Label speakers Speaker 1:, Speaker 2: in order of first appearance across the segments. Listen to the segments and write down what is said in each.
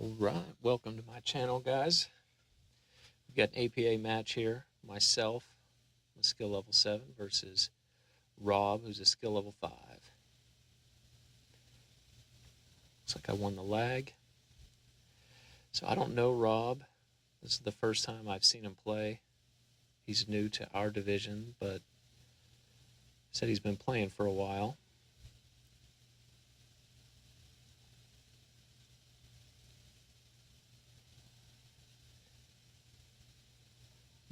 Speaker 1: Alright, welcome to my channel, guys. We've got an APA match here. Myself, I'm a skill level 7, versus Rob, who's a skill level 5. Looks like I won the lag. So I don't know Rob. This is the first time I've seen him play. He's new to our division, but said he's been playing for a while.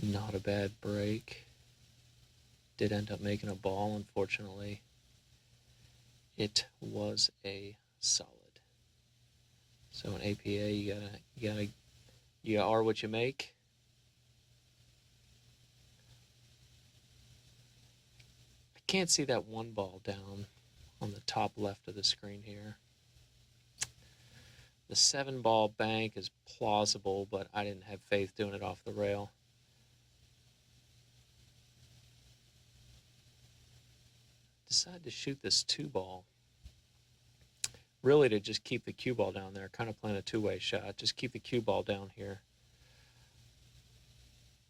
Speaker 1: Not a bad break. Did end up making a ball, unfortunately. It was a solid. So in APA, you are what you make. I can't see that one ball down on the top left of the screen here. The 7-ball bank is plausible, but I didn't have faith doing it off the rail. Decided to shoot this 2-ball. Really to just keep the cue ball down there, kind of playing a two-way shot. Just keep the cue ball down here.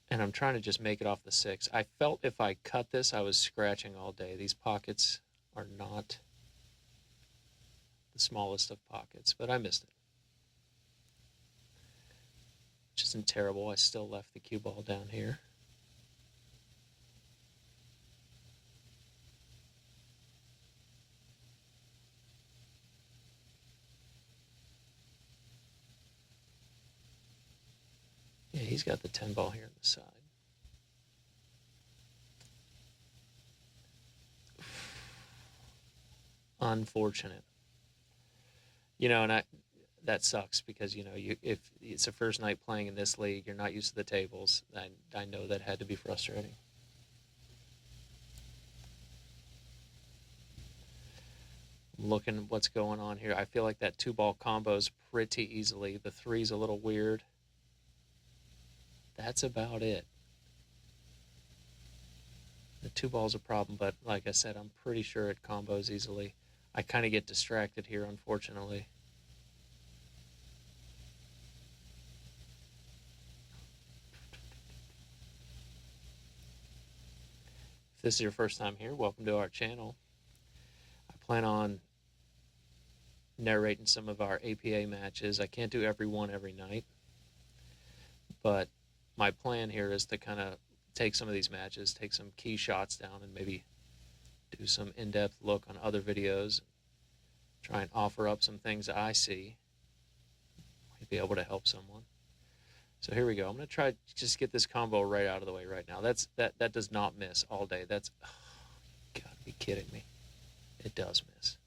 Speaker 1: And I'm trying to just make it off the 6. I felt if I cut this, I was scratching all day. These pockets are not the smallest of pockets, but I missed it. Which isn't terrible. I still left the cue ball down here. Yeah, he's got the 10-ball here on the side. Unfortunate. And that sucks because, if it's the first night playing in this league, you're not used to the tables. I know that had to be frustrating. Looking at what's going on here. I feel like that 2-ball combos pretty easily. The 3's a little weird. That's about it. The 2-ball's a problem, but like I said, I'm pretty sure it combos easily. I kind of get distracted here, unfortunately. If this is your first time here, welcome to our channel. I plan on narrating some of our APA matches. I can't do every one every night, but my plan here is to kind of take some of these matches, take some key shots down, and maybe do some in-depth look on other videos, try and offer up some things that I see, might be able to help someone. So here we go. I'm going to try to just get this combo right out of the way right now. That does not miss all day. That's, oh, you gotta be kidding me. It does miss.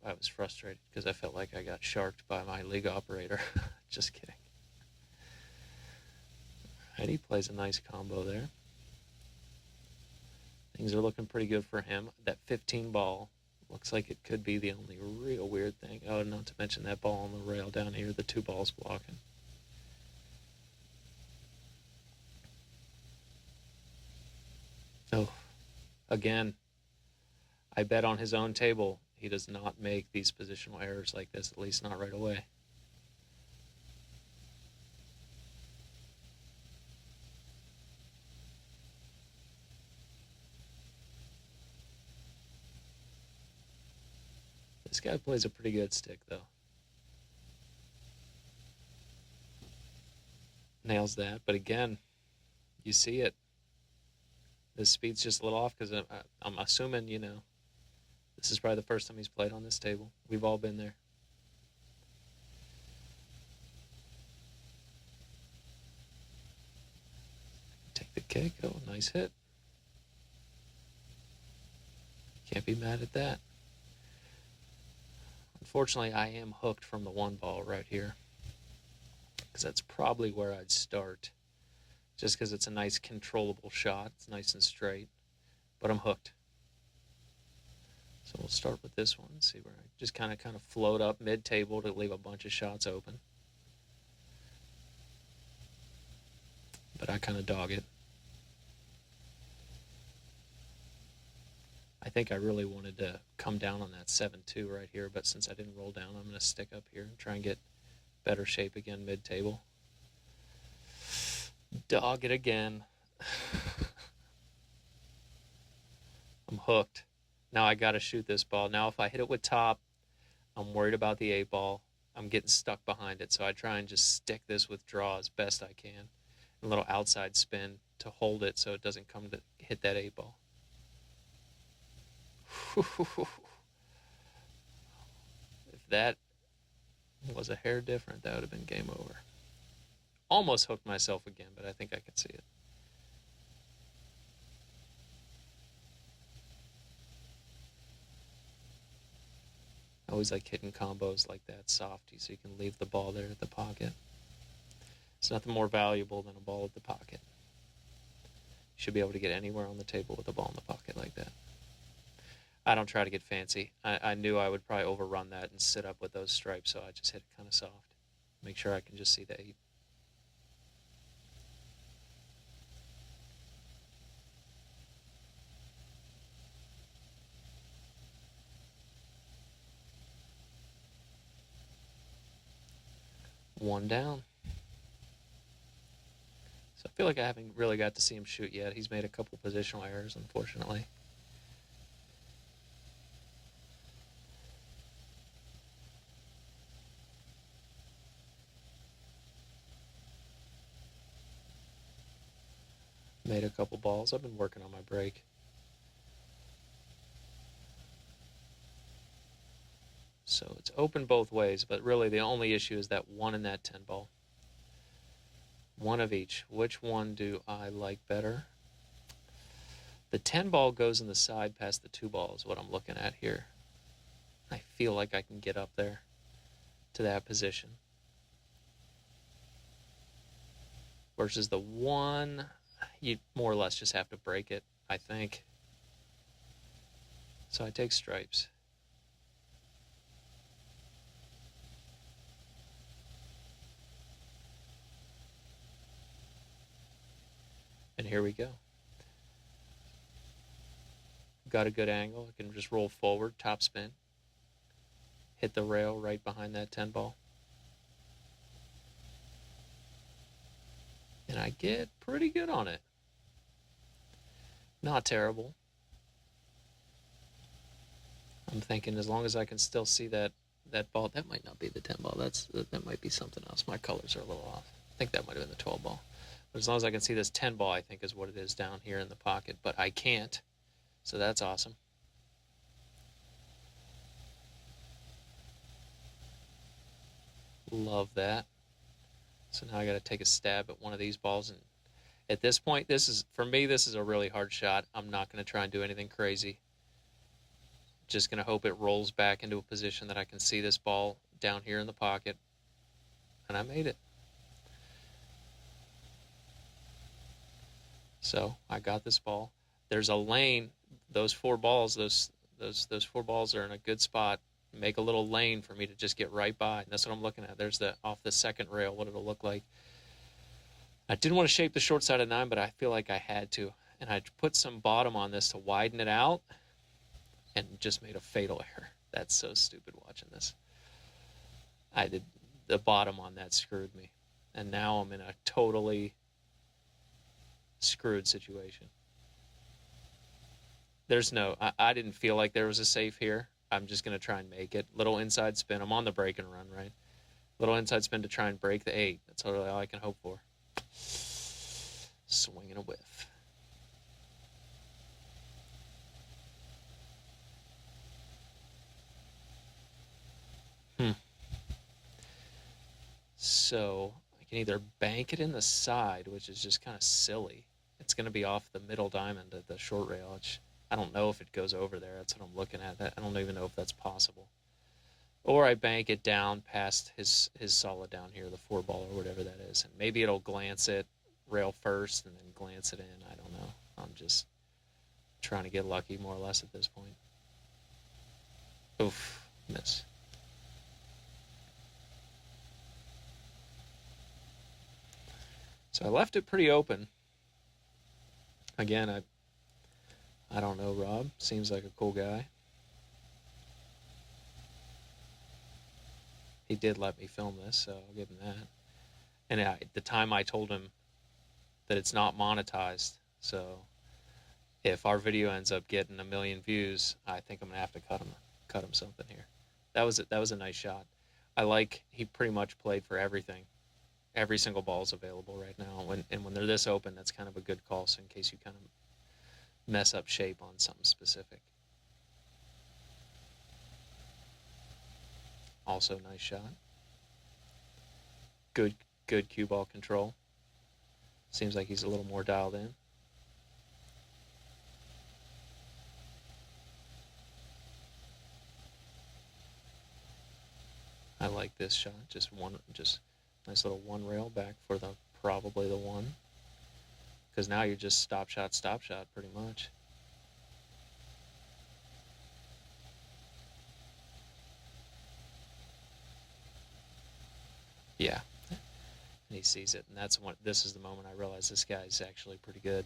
Speaker 1: I was frustrated because I felt like I got sharked by my league operator. Just kidding. Alright, he plays a nice combo there. Things are looking pretty good for him. That 15-ball looks like it could be the only real weird thing. Oh, not to mention that ball on the rail down here, the 2 balls blocking. Oh, again, I bet on his own table he does not make these positional errors like this, at least not right away. This guy plays a pretty good stick, though. Nails that, but again, you see it. The speed's just a little off because I'm assuming, this is probably the first time he's played on this table. We've all been there. Take the kick. Oh, nice hit. Can't be mad at that. Unfortunately, I am hooked from the 1-ball right here, because that's probably where I'd start, just because it's a nice controllable shot. It's nice and straight, but I'm hooked. So we'll start with this one, see where I just kind of float up mid-table to leave a bunch of shots open. But I kind of dog it. I think I really wanted to come down on that 7-2 right here, but since I didn't roll down, I'm going to stick up here and try and get better shape again mid-table. Dog it again. I'm hooked. Now I got to shoot this ball. Now if I hit it with top, I'm worried about the 8-ball. I'm getting stuck behind it, so I try and just stick this with draw as best I can. A little outside spin to hold it so it doesn't come to hit that 8-ball. If that was a hair different, that would have been game over. Almost hooked myself again, but I think I can see it. I always like hitting combos like that, softy, so you can leave the ball there at the pocket. It's nothing more valuable than a ball at the pocket. You should be able to get anywhere on the table with a ball in the pocket like that. I don't try to get fancy. I knew I would probably overrun that and sit up with those stripes, so I just hit it kind of soft. Make sure I can just see the 8. One down. So I feel like I haven't really got to see him shoot yet. He's made a couple positional errors, unfortunately. Made a couple balls. I've been working on my break. So it's open both ways, but really the only issue is that 1 in that 10 ball. One of each. Which one do I like better? The 10 ball goes in the side past the 2 ball is what I'm looking at here. I feel like I can get up there to that position. Versus the 1, you more or less just have to break it, I think. So I take stripes. And here we go. Got a good angle. I can just roll forward, top spin. Hit the rail right behind that 10 ball. And I get pretty good on it. Not terrible. I'm thinking as long as I can still see that ball, that might not be the 10 ball. That might be something else. My colors are a little off. I think that might have been the 12 ball. But as long as I can see this 10 ball, I think is what it is down here in the pocket. But I can't. So that's awesome. Love that. So now I got to take a stab at one of these balls. And at this point, for me, this is a really hard shot. I'm not going to try and do anything crazy. Just going to hope it rolls back into a position that I can see this ball down here in the pocket. And I made it. So I got this ball. There's a lane. Those 4 balls, those 4 balls are in a good spot. Make a little lane for me to just get right by. And that's what I'm looking at. There's off the second rail, what it'll look like. I didn't want to shape the short side of 9, but I feel like I had to. And I put some bottom on this to widen it out and just made a fatal error. That's so stupid watching this. The bottom on that screwed me. And now I'm in a totally screwed situation. I didn't feel like there was a safe here. I'm just going to try and make it. Little inside spin. I'm on the break and run, right? Little inside spin to try and break the 8. That's totally all I can hope for. Swing and a whiff. So I can either bank it in the side, which is just kind of silly. It's going to be off the middle diamond at the short rail, which I don't know if it goes over there. That's what I'm looking at. I don't even know if that's possible. Or I bank it down past his solid down here, the 4 ball or whatever that is. And maybe it'll glance it rail first and then glance it in. I don't know. I'm just trying to get lucky more or less at this point. Oof, miss. So I left it pretty open. Again, I don't know, Rob. Seems like a cool guy. He did let me film this, so I'll give him that. And at the time I told him that it's not monetized, so if our video ends up getting 1 million views, I think I'm gonna have to cut him something here. That was a nice shot. I like he pretty much played for everything. Every single ball is available right now. When they're this open, that's kind of a good call. So in case you kind of mess up shape on something specific. Also, nice shot. Good cue ball control. Seems like he's a little more dialed in. I like this shot. Just nice little one rail back for probably the one. Because now you're just stop shot pretty much. Yeah. And he sees it, and this is the moment I realize this guy's actually pretty good.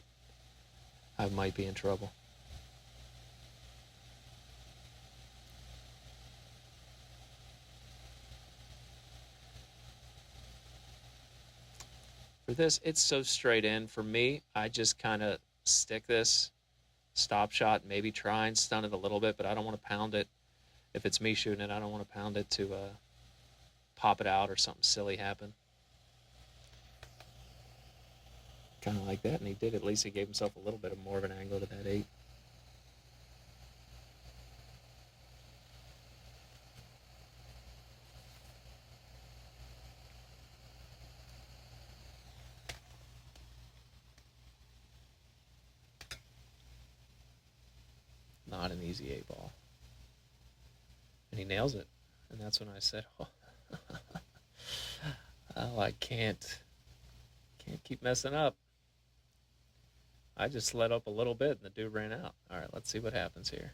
Speaker 1: I might be in trouble. For this, it's so straight in. For me, I just kind of stick this stop shot, maybe try and stun it a little bit, but I don't want to pound it. If it's me shooting it, I don't want to pound it to pop it out or something silly happen. Kind of like that, and he did. At least he gave himself a little bit more of an angle to that 8. Not an easy 8 ball. And he nails it. And that's when I said, oh, I can't keep messing up. I just let up a little bit and the dude ran out. All right, let's see what happens here.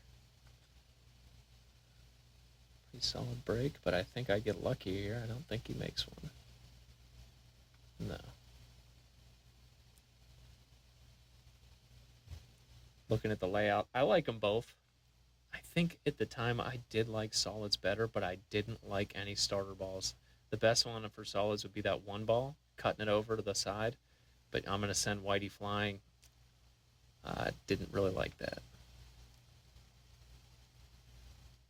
Speaker 1: Pretty solid break, but I think I get lucky here. I don't think he makes one. No. Looking at the layout, I like them both. I think at the time I did like solids better, but I didn't like any starter balls. The best one for solids would be that one ball, cutting it over to the side, but I'm going to send Whitey flying. Didn't really like that.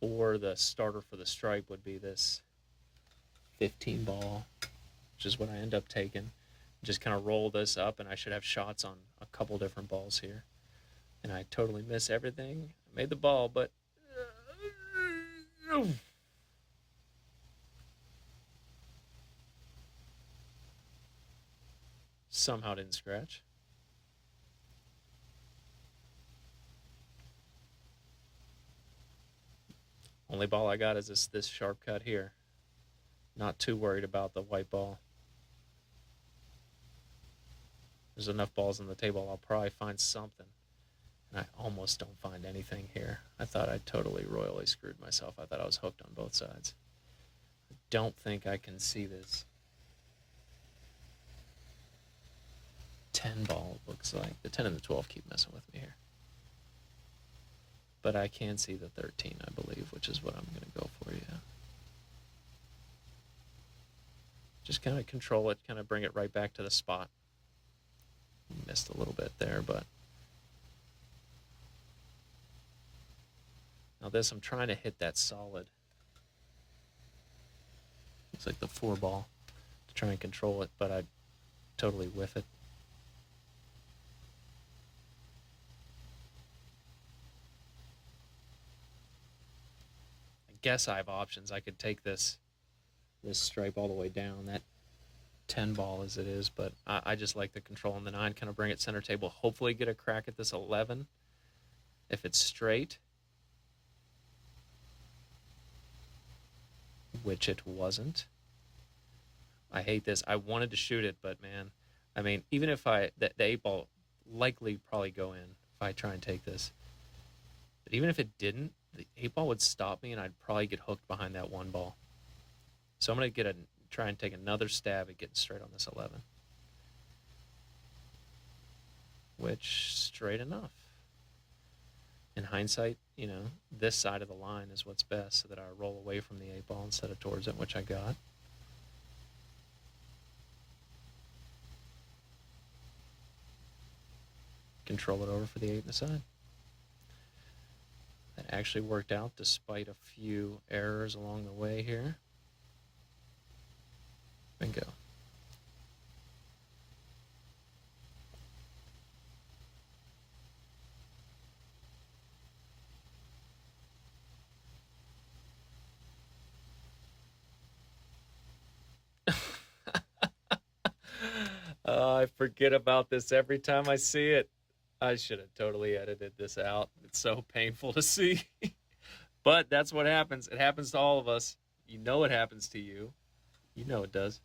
Speaker 1: Or the starter for the stripe would be this 15 ball, which is what I end up taking. Just kind of roll this up, and I should have shots on a couple different balls here. And I totally miss everything. I made the ball, but somehow didn't scratch. Only ball I got is this sharp cut here. Not too worried about the white ball. There's enough balls on the table. I'll probably find something. And I almost don't find anything here. I thought I totally royally screwed myself. I thought I was hooked on both sides. I don't think I can see this 10 ball, looks like. The 10 and the 12 keep messing with me here. But I can see the 13, I believe, which is what I'm going to go for, yeah. Just kind of control it, kind of bring it right back to the spot. Missed a little bit there, but... Now this, I'm trying to hit that solid. Looks like the 4 ball to try and control it, but I totally whiff it. I guess I have options. I could take this stripe all the way down, that 10 ball as it is, but I just like the control on the 9, kind of bring it center table, hopefully get a crack at this 11. If it's straight, which it wasn't. I hate this. I wanted to shoot it, but man, I mean, even if the 8 ball likely probably go in if I try and take this. But even if it didn't, the 8 ball would stop me and I'd probably get hooked behind that 1 ball. So I'm going to try and take another stab at getting straight on this 11. Which, straight enough. in hindsight, this side of the line is what's best, so that I roll away from the 8-ball instead of towards it, which I got. Control it over for the 8 and the side. That actually worked out despite a few errors along the way here. Bingo. I forget about this every time I see it. I should have totally edited this out. It's so painful to see. But that's what happens. It happens to all of us. You know it happens to you. You know it does.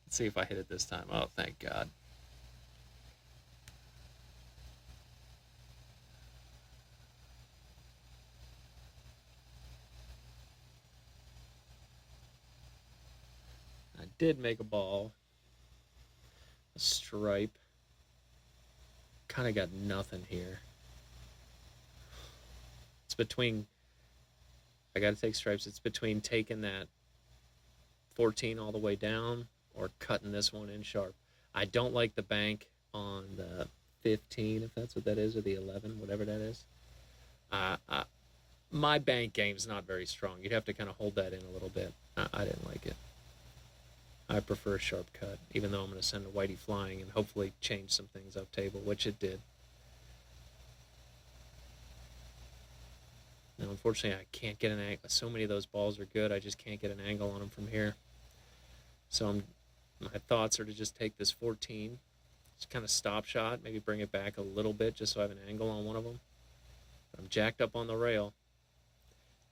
Speaker 1: Let's see if I hit it this time. Oh, thank God. I did make a ball. A stripe. Kind of got nothing here. It's between... I got to take stripes. It's between taking that 14 all the way down or cutting this one in sharp. I don't like the bank on the 15, if that's what that is, or the 11, whatever that is. My bank game's not very strong. You'd have to kind of hold that in a little bit. I didn't like it. I prefer a sharp cut, even though I'm going to send a whitey flying and hopefully change some things up table, which it did. Now, unfortunately, I can't get an angle. So many of those balls are good, I just can't get an angle on them from here. So my thoughts are to just take this 14, just kind of stop shot, maybe bring it back a little bit just so I have an angle on one of them. But I'm jacked up on the rail.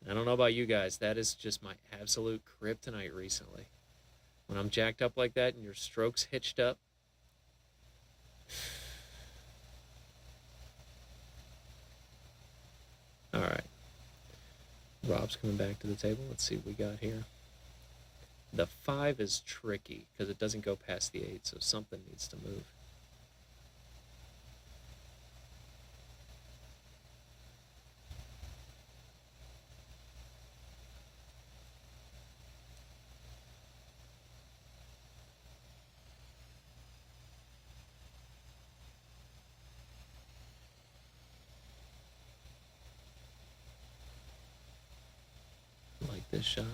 Speaker 1: And I don't know about you guys, that is just my absolute kryptonite recently. When I'm jacked up like that and your stroke's hitched up, all right. Rob's coming back to the table. Let's see what we got here. The 5 is tricky because it doesn't go past the 8, so something needs to move. Like this shot.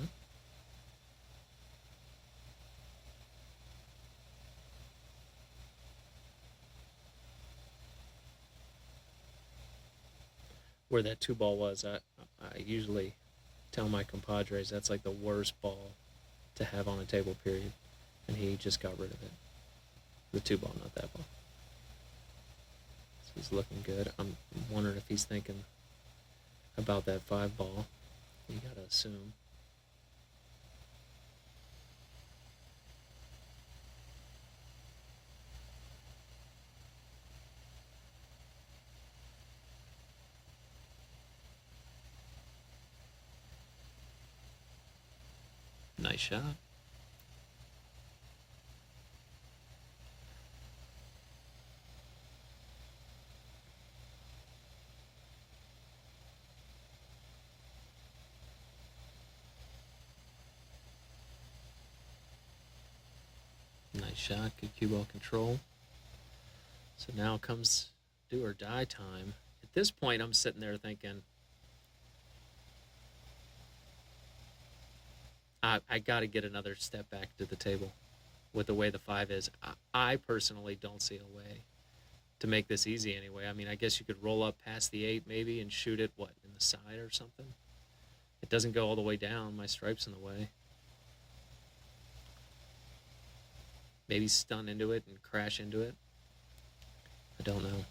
Speaker 1: Where that 2-ball was, I usually tell my compadres that's like the worst ball to have on a table, period. And he just got rid of it. The 2-ball, not that ball. So he's looking good. I'm wondering if he's thinking about that 5-ball. You gotta assume. Nice shot. Nice shot. Good cue ball control. So now comes do or die time. At this point, I'm sitting there thinking, I got to get another step back to the table with the way the 5 is. I personally don't see a way to make this easy anyway. I mean, I guess you could roll up past the 8 maybe and shoot it, what, in the side or something? It doesn't go all the way down. My stripe's in the way. Maybe stun into it and crash into it. I don't know.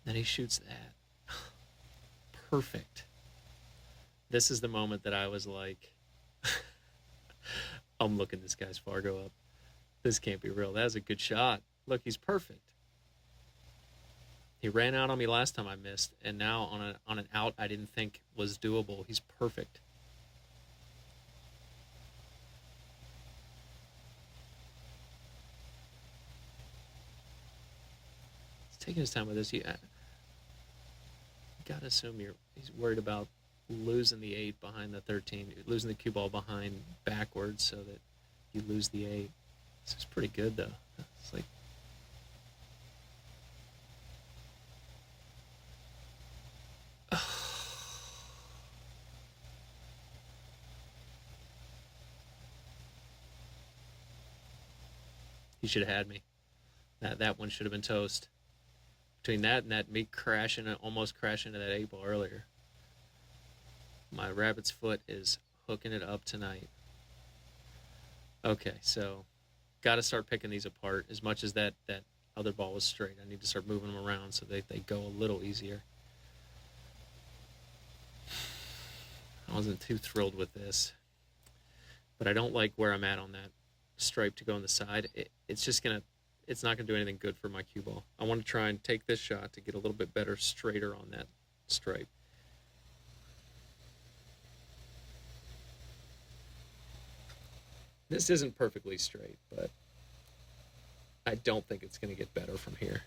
Speaker 1: Then he shoots that. Perfect. This is the moment that I was like, I'm looking this guy's Fargo up. This can't be real. That was a good shot. Look, he's perfect. He ran out on me last time I missed, and now on an out I didn't think was doable. He's perfect. He's taking his time with this. You gotta assume he's worried about losing the 8 behind the 13, losing the cue ball behind backwards so that you lose the 8. This is pretty good though. It's like he should have had me. That one should have been toast. Between that and that me crashing, almost crashing into that 8 ball earlier. My rabbit's foot is hooking it up tonight. Okay, so got to start picking these apart. As much as that other ball was straight, I need to start moving them around so they go a little easier. I wasn't too thrilled with this, but I don't like where I'm at on that stripe to go on the side. It's not gonna do anything good for my cue ball. I want to try and take this shot to get a little bit better, straighter on that stripe. This isn't perfectly straight, but I don't think it's going to get better from here.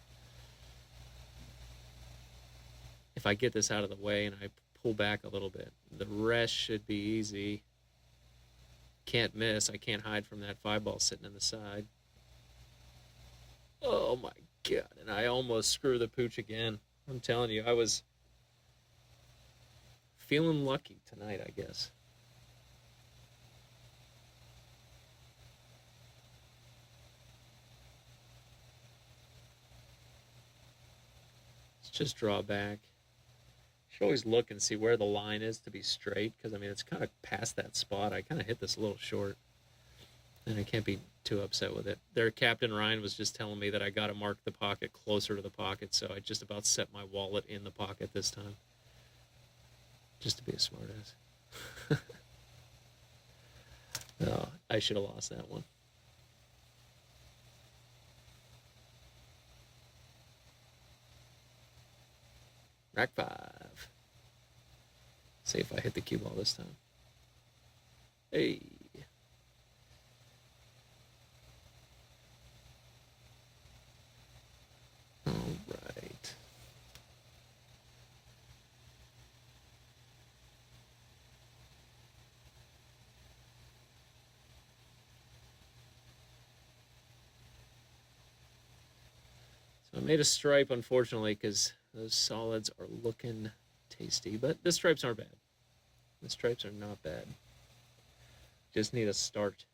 Speaker 1: If I get this out of the way and I pull back a little bit, the rest should be easy. Can't miss. I can't hide from that 5 ball sitting in the side. Oh my God. And I almost screw the pooch again. I'm telling you, I was feeling lucky tonight, I guess. Let's just draw back. You should always look and see where the line is to be straight, because I mean it's kind of past that spot. I kind of hit this a little short, and I can't be too upset with it. Their Captain Ryan was just telling me that I got to mark the pocket closer to the pocket, so I just about set my wallet in the pocket this time, just to be a smartass. Oh, I should have lost that one. Rack 5. See if I hit the cue ball this time. Hey. All right. So I made a stripe, unfortunately, because those solids are looking tasty, but the stripes aren't bad. The stripes are not bad. Just need a start.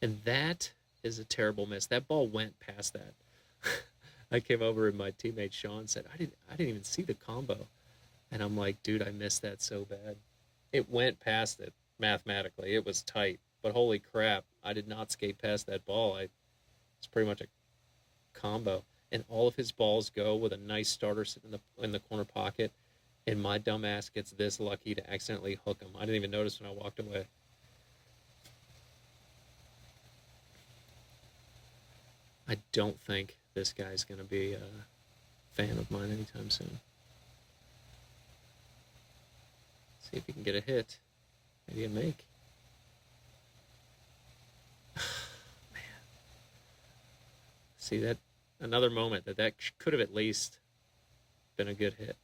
Speaker 1: And that is a terrible miss. That ball went past that. I came over and my teammate Sean said, I didn't even see the combo. And I'm like, dude, I missed that so bad. It went past it mathematically. It was tight. But holy crap, I did not skate past that ball. It's pretty much a combo. And all of his balls go with a nice starter sitting in the corner pocket. And my dumb ass gets this lucky to accidentally hook him. I didn't even notice when I walked away. I don't think this guy's going to be a fan of mine anytime soon. See if he can get a hit. Maybe a make. Man. See, that another moment that could have at least been a good hit.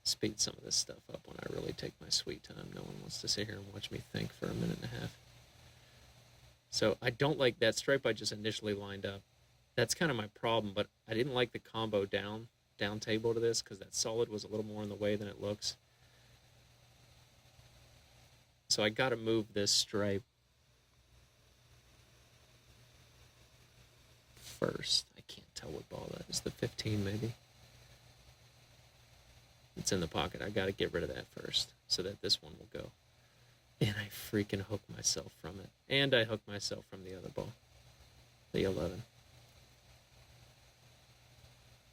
Speaker 1: Speed some of this stuff up when I really take my sweet time. No one wants to sit here and watch me think for a minute and a half. So I don't like that stripe I just initially lined up. That's kind of my problem, but I didn't like the combo down table to this because that solid was a little more in the way than it looks. So I got to move this stripe first. I can't tell what ball that is. The 15 maybe. It's in the pocket. I got to get rid of that first so that this one will go. And I freaking hook myself from it. And I hook myself from the other ball, the 11.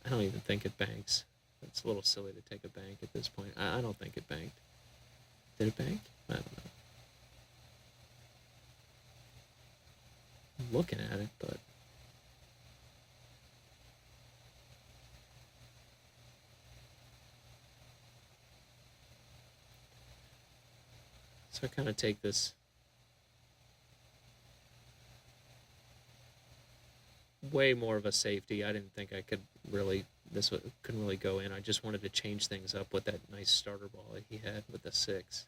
Speaker 1: I don't even think it banks. It's a little silly to take a bank at this point. I don't think it banked. Did it bank? I don't know. I'm looking at it, but so I kind of take this way more of a safety. I didn't think I could really, couldn't really go in. I just wanted to change things up with that nice starter ball that he had with the 6.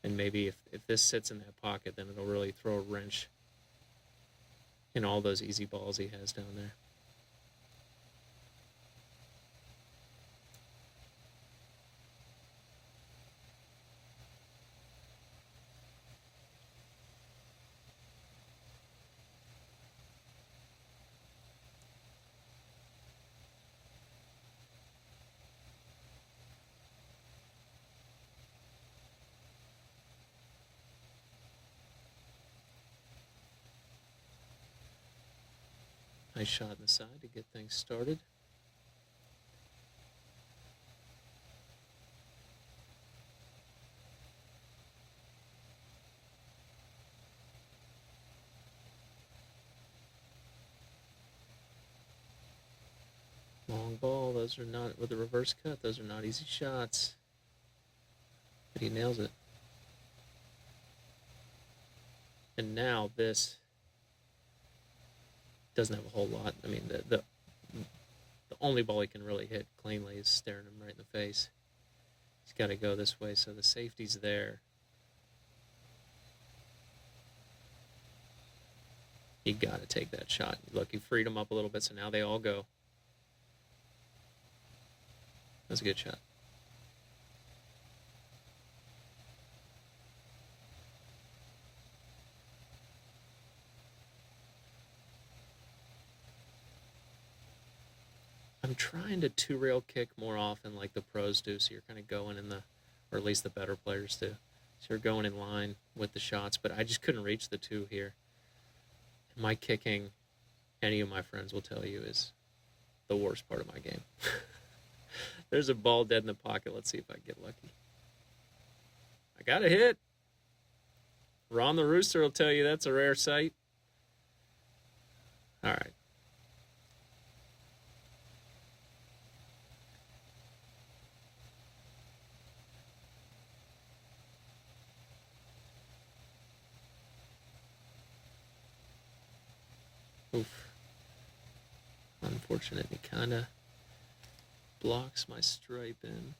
Speaker 1: And maybe if this sits in that pocket, then it'll really throw a wrench in all those easy balls he has down there. Nice shot in the side to get things started. Long ball. Those are not, with a reverse cut, those are not easy shots. But he nails it. And now this doesn't have a whole lot. I mean, the only ball he can really hit cleanly is staring him right in the face. He's got to go this way, so the safety's there. You got to take that shot. Look, he freed him up a little bit, so now they all go. That's a good shot. I'm trying to 2-rail kick more often like the pros do, so you're kind of going in the, or at least the better players do. So you're going in line with the shots, but I just couldn't reach the 2 here. My kicking, any of my friends will tell you, is the worst part of my game. There's a ball dead in the pocket. Let's see if I can get lucky. I got a hit. Ron the Rooster will tell you that's a rare sight. All right. Oof. Unfortunate. He kind of blocks my stripe in.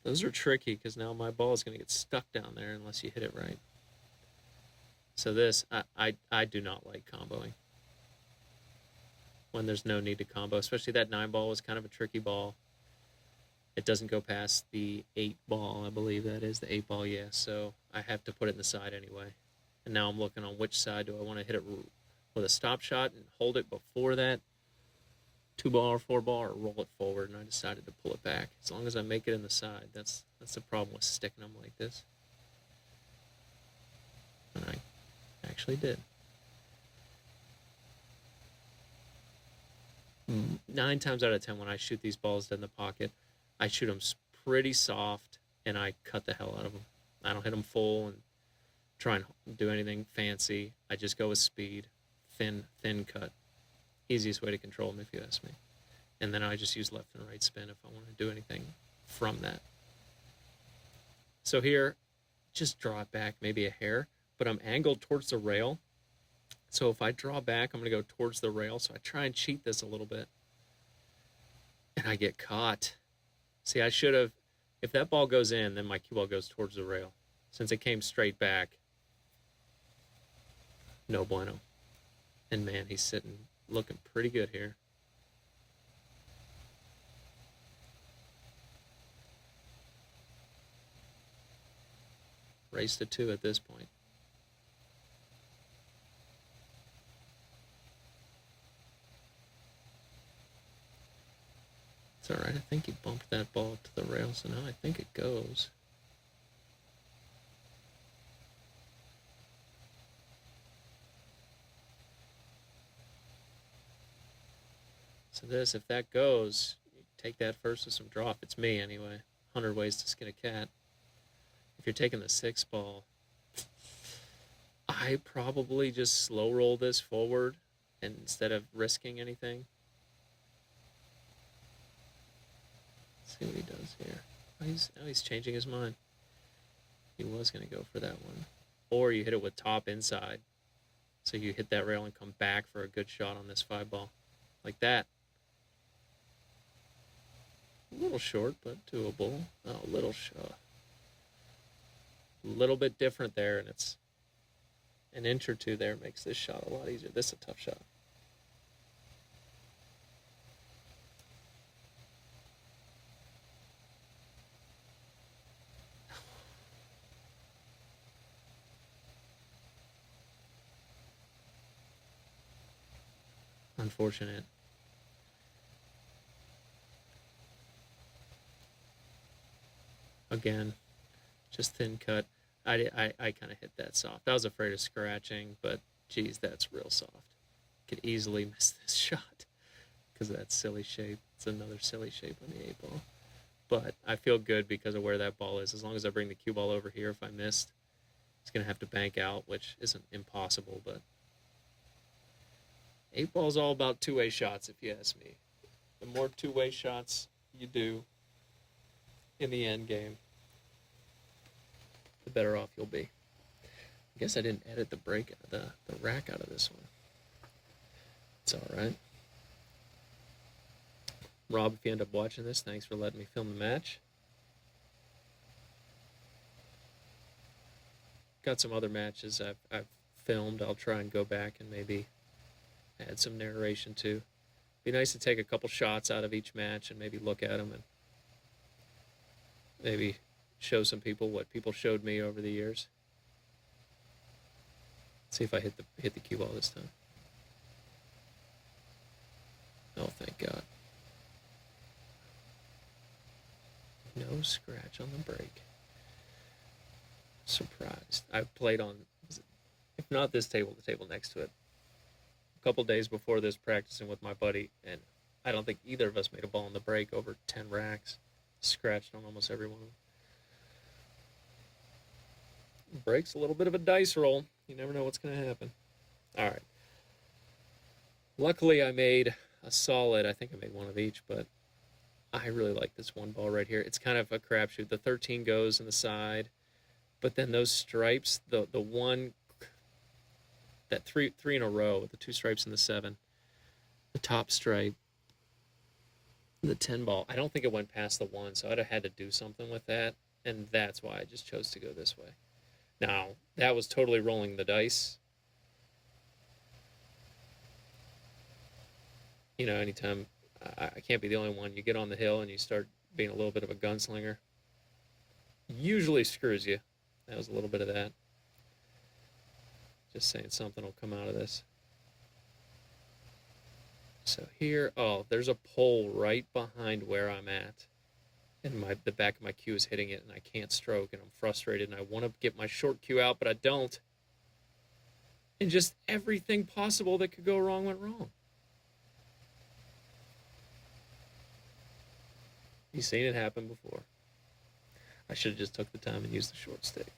Speaker 1: Those are tricky because now my ball is going to get stuck down there unless you hit it right. So this, I do not like comboing when there's no need to combo, especially that 9 ball was kind of a tricky ball. It doesn't go past the 8 ball, I believe that is, the 8 ball, yeah, so I have to put it in the side anyway. And now I'm looking on which side do I want to hit it with a stop shot and hold it before that 2 ball or 4 ball, or roll it forward, and I decided to pull it back. As long as I make it in the side, that's the problem with sticking them like this. And I actually did. 9 times out of 10 when I shoot these balls dead in the pocket, I shoot them pretty soft and I cut the hell out of them. I don't hit them full and try and do anything fancy. I just go with speed, thin cut. Easiest way to control them, if you ask me. And then I just use left and right spin if I want to do anything from that. So here, just draw it back maybe a hair, but I'm angled towards the rail. So if I draw back, I'm going to go towards the rail. So I try and cheat this a little bit. And I get caught. See, I should have, if that ball goes in, then my cue ball goes towards the rail. Since it came straight back, no bueno. And man, he's sitting, looking pretty good here. Race to 2 at this point. It's all right. I think he bumped that ball up to the rail, so now I think it goes. So this, if that goes, you take that first with some draw. If it's me anyway, 100 ways to skin a cat. If you're taking the 6 ball, I probably just slow roll this forward and instead of risking anything. Let's see what he does here. Now he's changing his mind. He was going to go for that one. Or you hit it with top inside. So you hit that rail and come back for a good shot on this 5 ball. Like that. A little short, but doable. Oh, a little short. A little bit different there, and it's an inch or two there makes this shot a lot easier. This is a tough shot. Unfortunate. Again, just thin cut. I kind of hit that soft. I was afraid of scratching, but geez, that's real soft. Could easily miss this shot because of that silly shape. It's another silly shape on the 8 ball. But I feel good because of where that ball is. As long as I bring the cue ball over here, if I missed, it's going to have to bank out, which isn't impossible, but 8 ball is all about two-way shots, if you ask me. The more two-way shots you do in the end game, the better off you'll be. I guess I didn't edit the rack out of this one. It's all right. Rob, if you end up watching this, thanks for letting me film the match. Got some other matches I've filmed. I'll try and go back and maybe add some narration too. Be nice to take a couple shots out of each match and maybe look at them and maybe show some people what people showed me over the years. See if I hit the cue ball this time. Oh, thank God. No scratch on the break. Surprised. I've played on, if not this table, the table next to it. A couple days before this, practicing with my buddy, and I don't think either of us made a ball on the break over 10 racks. Scratched on almost every one of them. Break's a little bit of a dice roll. You never know what's going to happen. All right. Luckily, I made a solid. I think I made one of each, but I really like this 1 ball right here. It's kind of a crapshoot. The 13 goes in the side, but then those stripes, the one, that three in a row with the 2 stripes and the 7, the top stripe, the 10 ball. I don't think it went past the 1, so I'd have had to do something with that, and that's why I just chose to go this way. Now, that was totally rolling the dice. You know, anytime, I can't be the only one. You get on the hill and you start being a little bit of a gunslinger. Usually screws you. That was a little bit of that. Just saying something will come out of this. So here, oh, there's a pole right behind where I'm at. And the back of my cue is hitting it, and I can't stroke, and I'm frustrated, and I want to get my short cue out, but I don't. And just everything possible that could go wrong went wrong. You've seen it happen before. I should have just took the time and used the short stick.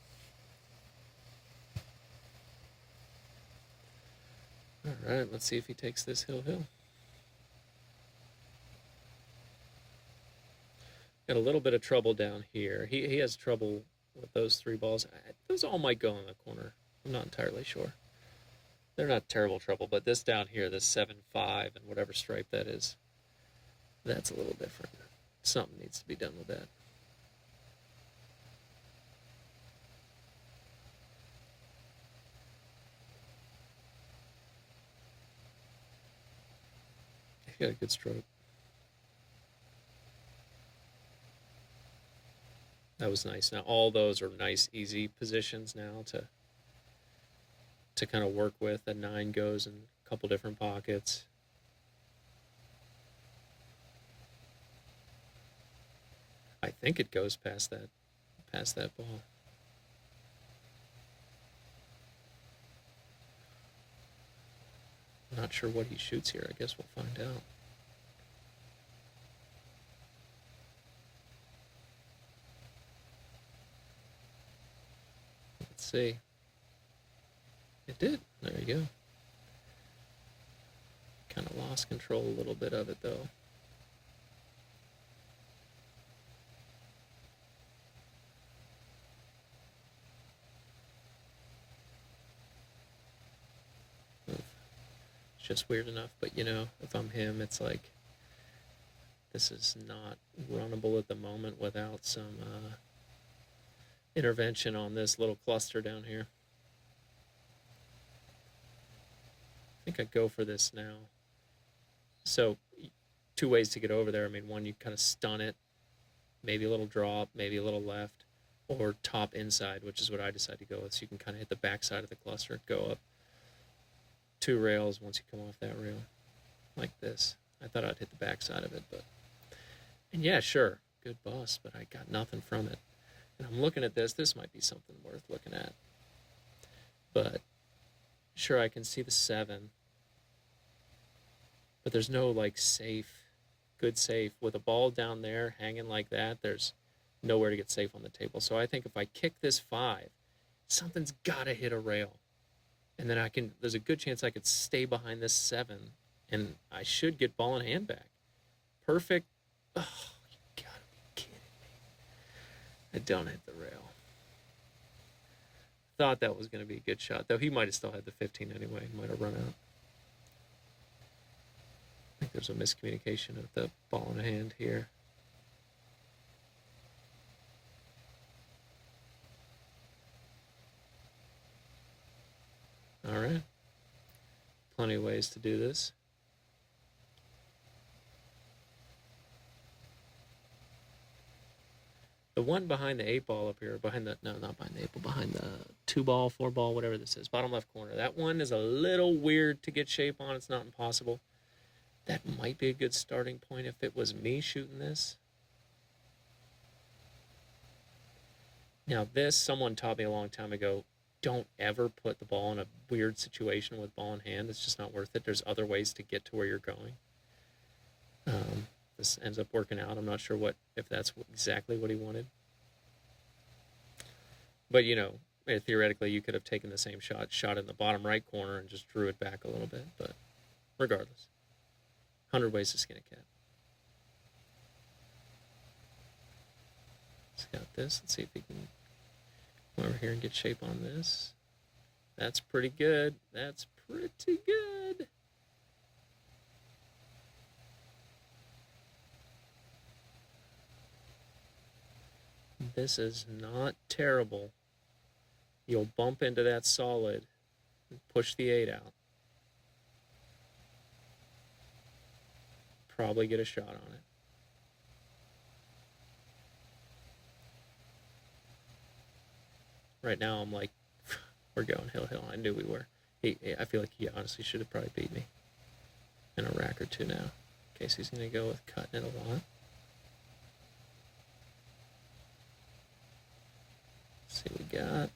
Speaker 1: All right, let's see if he takes this hill. Got a little bit of trouble down here. He has trouble with those 3 balls. Those all might go in the corner. I'm not entirely sure. They're not terrible trouble, but this down here, this 7-5 and whatever stripe that is, that's a little different. Something needs to be done with that. He got a good stroke. That was nice. Now all those are nice, easy positions now to kind of work with. A 9 goes in a couple different pockets. I think it goes past that ball. I'm not sure what he shoots here. I guess we'll find out. Let's see. It did. There you go. Kind of lost control a little bit of it, though. It's just weird enough, but you know, if I'm him, it's like this is not runnable at the moment without some intervention on this little cluster down here. I think I'd go for this now. So, two ways to get over there. I mean, one, you kind of stun it, maybe a little drop, maybe a little left, or top inside, which is what I decided to go with. So you can kind of hit the backside of the cluster, go up 2 rails once you come off that rail, like this. I thought I'd hit the backside of it, but... And yeah, sure, good bust, but I got nothing from it. And I'm looking at this. This might be something worth looking at. But, sure, I can see the 7. But there's no, like, safe, good safe. With a ball down there hanging like that, there's nowhere to get safe on the table. So I think if I kick this 5, something's got to hit a rail. And then there's a good chance I could stay behind this 7, and I should get ball in hand back. Perfect. Oh, you gotta be kidding me. I don't hit the rail. Thought that was going to be a good shot, though he might have still had the 15 anyway. He might have run out. I think there's a miscommunication of the ball in hand here. All right. Plenty of ways to do this. The one behind the 8 ball up here, not behind the 8 ball, behind the 2 ball, 4 ball, whatever this is, bottom left corner. That one is a little weird to get shape on. It's not impossible. That might be a good starting point if it was me shooting this. Now this, someone taught me a long time ago, don't ever put the ball in a weird situation with ball in hand. It's just not worth it. There's other ways to get to where you're going. This ends up working out. I'm not sure if that's exactly what he wanted. But, you know, theoretically, you could have taken the same shot in the bottom right corner and just drew it back a little bit. But regardless, 100 ways to skin a cat. Let's got this. Let's see if we can come over here and get shape on this. That's pretty good. That's pretty good. This is not terrible. You'll bump into that solid and push the 8 out. Probably get a shot on it. Right now I'm like, we're going hill. I knew we were. I feel like he honestly should have probably beat me in a rack or two now. In case he's going to go with cutting it a lot. Let's see what we got.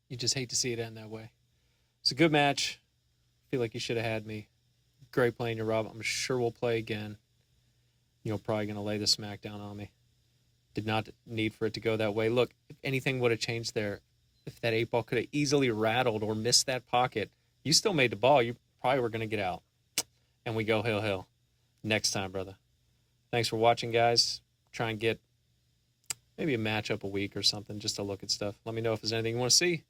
Speaker 1: You just hate to see it end that way. It's a good match. Feel like you should have had me. Great playing you, Rob. I'm sure we'll play again. You're probably going to lay the smack down on me. Did not need for it to go that way. Look, if anything would have changed there, if that 8 ball could have easily rattled or missed that pocket, you still made the ball. You probably were going to get out. And we go hill. Next time, brother. Thanks for watching, guys. Try and get maybe a matchup a week or something just to look at stuff. Let me know if there's anything you want to see.